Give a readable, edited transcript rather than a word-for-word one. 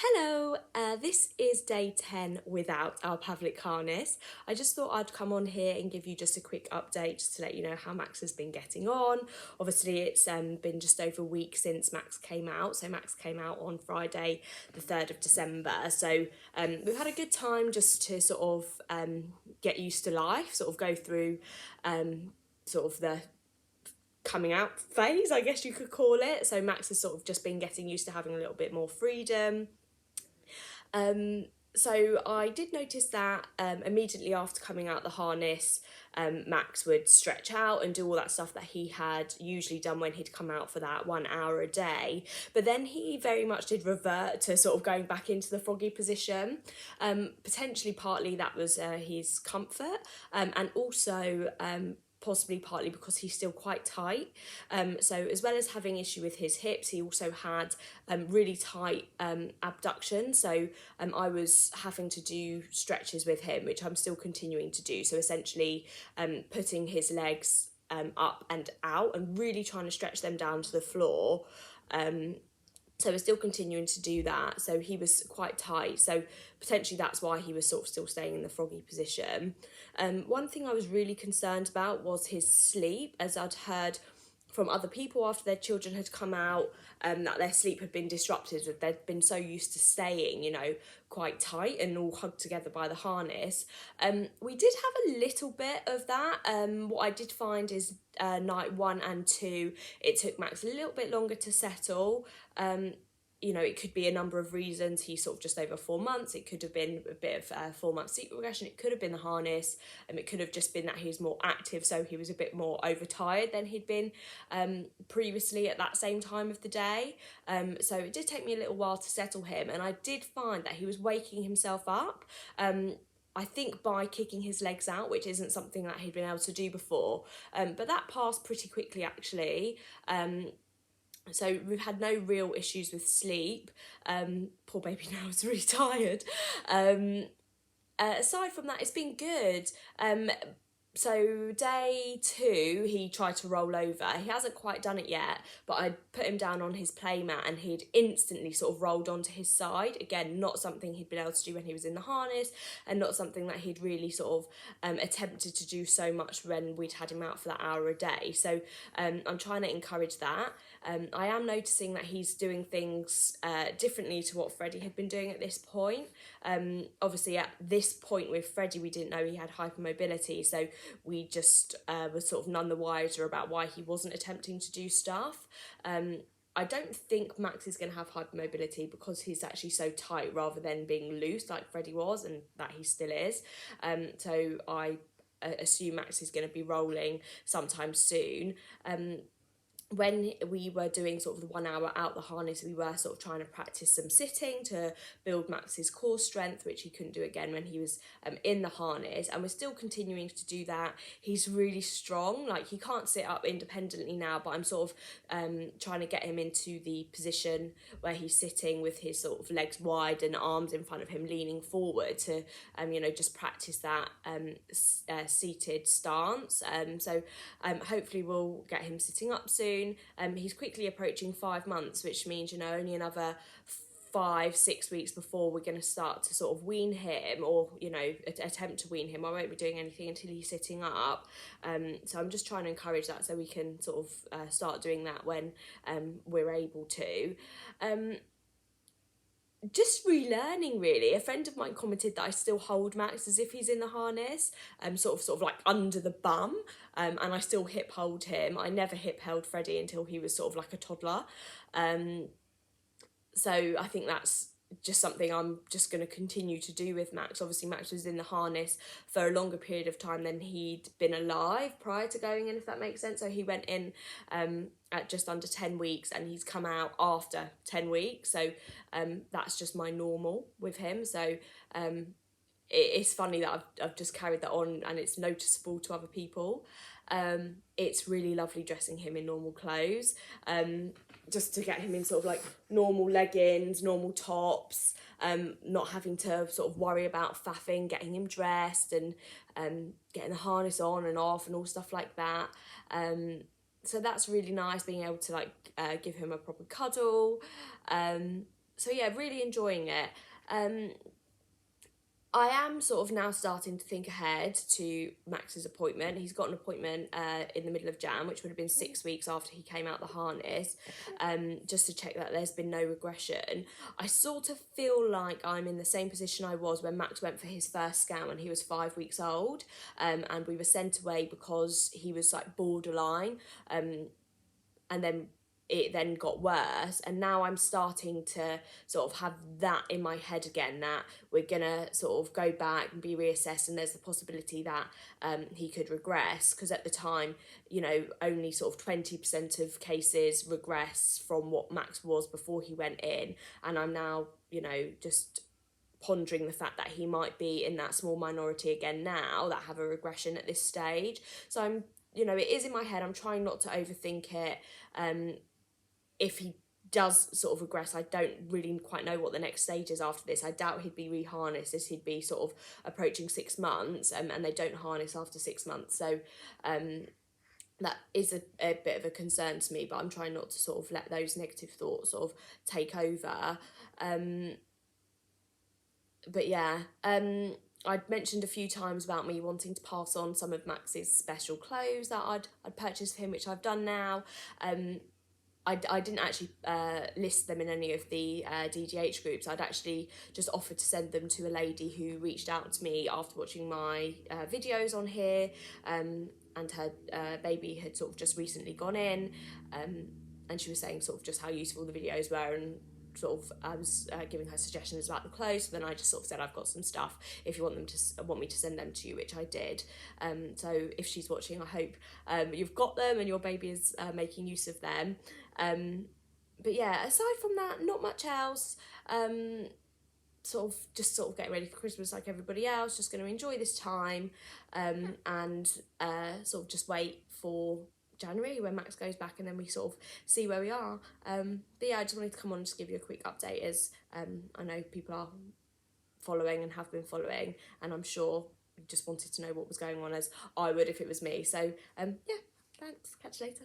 Hello, this is day 10 without our Pavlik harness. I just thought I'd come on here and give you just a quick update just to let you know how Max has been getting on. Obviously, it's been just over a week since Max came out. So Max came out on Friday, the 3rd of December. So we've had a good time just to sort of get used to life, sort of go through sort of the coming out phase, I guess you could call it. So Max has sort of just been getting used to having a little bit more freedom. So I did notice that immediately after coming out the harness, Max would stretch out and do all that stuff that he had usually done when he'd come out for that 1 hour a day. But then he very much did revert to sort of going back into the froggy position. Potentially partly that was his comfort, and also possibly partly because he's still quite tight. So as well as having issue with his hips, he also had really tight abduction. So I was having to do stretches with him, which I'm still continuing to do. So essentially putting his legs up and out and really trying to stretch them down to the floor. So we're still continuing to do that. So he was quite tight. So potentially that's why he was sort of still staying in the froggy position. One thing I was really concerned about was his sleep, as I'd heard from other people after their children had come out, that their sleep had been disrupted. They'd been so used to staying, quite tight and all hugged together by the harness. We did have a little bit of that. What I did find is night 1 and 2, it took Max a little bit longer to settle. It could be a number of reasons. He's sort of just over 4 months. It could have been a bit of 4-month sleep regression. It could have been the harness. It could have just been that he was more active, so he was a bit more overtired than he'd been previously at that same time of the day. So it did take me a little while to settle him, and I did find that he was waking himself up. I think by kicking his legs out, which isn't something that he'd been able to do before. But that passed pretty quickly, actually. So we've had no real issues with sleep. Poor baby now is really tired. Aside from that, it's been good. So day 2, he tried to roll over. He hasn't quite done it yet, but I put him down on his playmat and he'd instantly sort of rolled onto his side. Again, not something he'd been able to do when he was in the harness, and not something that he'd really sort of attempted to do so much when we'd had him out for that hour a day. So I'm trying to encourage that. I am noticing that he's doing things differently to what Freddie had been doing at this point. Obviously at this point with Freddie, we didn't know he had hypermobility, so we just were sort of none the wiser about why he wasn't attempting to do stuff. I don't think Max is going to have hypermobility because he's actually so tight rather than being loose like Freddie was, and that he still is. So I assume Max is going to be rolling sometime soon. When we were doing sort of the 1 hour out the harness, we were sort of trying to practice some sitting to build Max's core strength, which he couldn't do again when he was in the harness, and we're still continuing to do that. He's really strong, like he can't sit up independently now, but I'm sort of trying to get him into the position where he's sitting with his sort of legs wide and arms in front of him leaning forward to just practice that seated stance. So hopefully we'll get him sitting up soon. He's quickly approaching 5 months, which means only another 5-6 weeks before we're going to start to sort of wean him, or attempt to wean him. I won't be doing anything until he's sitting up, so I'm just trying to encourage that so we can sort of start doing that when we're able to. Just relearning, really. A friend of mine commented that I still hold Max as if he's in the harness, sort of like under the bum, and I still hip hold him. I never hip held Freddie until he was sort of like a toddler. So I think that's just something I'm just going to continue to do with Max. Obviously Max was in the harness for a longer period of time than he'd been alive prior to going in, if that makes sense. So he went in at just under 10 weeks and he's come out after 10 weeks. So that's just my normal with him. So it's funny that I've just carried that on, and it's noticeable to other people. It's really lovely dressing him in normal clothes, just to get him in sort of like normal leggings, normal tops, not having to sort of worry about faffing, getting him dressed and getting the harness on and off and all stuff like that. So that's really nice, being able to give him a proper cuddle. So yeah, really enjoying it. I am sort of now starting to think ahead to Max's appointment. He's got an appointment in the middle of Jan, which would have been 6 weeks after he came out the harness, just to check that there's been no regression. I sort of feel like I'm in the same position I was when Max went for his first scan when he was 5 weeks old, and we were sent away because he was like borderline, and then it then got worse, and now I'm starting to sort of have that in my head again, that we're gonna sort of go back and be reassessed, and there's the possibility that he could regress, because at the time, you know, only sort of 20% of cases regress from what Max was before he went in, and I'm now, you know, just pondering the fact that he might be in that small minority again now that have a regression at this stage. So I'm, you know, it is in my head, I'm trying not to overthink it. If he does sort of regress, I don't really quite know what the next stage is after this. I doubt he'd be reharnessed, as he'd be sort of approaching 6 months, and they don't harness after 6 months. So that is a bit of a concern to me, but I'm trying not to sort of let those negative thoughts sort of take over. But yeah, I'd mentioned a few times about me wanting to pass on some of Max's special clothes that I'd purchased for him, which I've done now. I didn't actually list them in any of the DDH groups. I'd actually just offered to send them to a lady who reached out to me after watching my videos on here, and her baby had sort of just recently gone in, and she was saying sort of just how useful the videos were, and sort of I was giving her suggestions about the clothes. So then I just sort of said, I've got some stuff if you want me to send them to you, which I did. So if she's watching, I hope you've got them and your baby is making use of them. But yeah, aside from that, not much else. Sort of getting ready for Christmas like everybody else, just going to enjoy this time, and sort of just wait for January when Max goes back, and then we sort of see where we are. But yeah, I just wanted to come on and just give you a quick update, as I know people are following and have been following, and I'm sure you just wanted to know what was going on, as I would if it was me. So yeah, thanks, catch you later.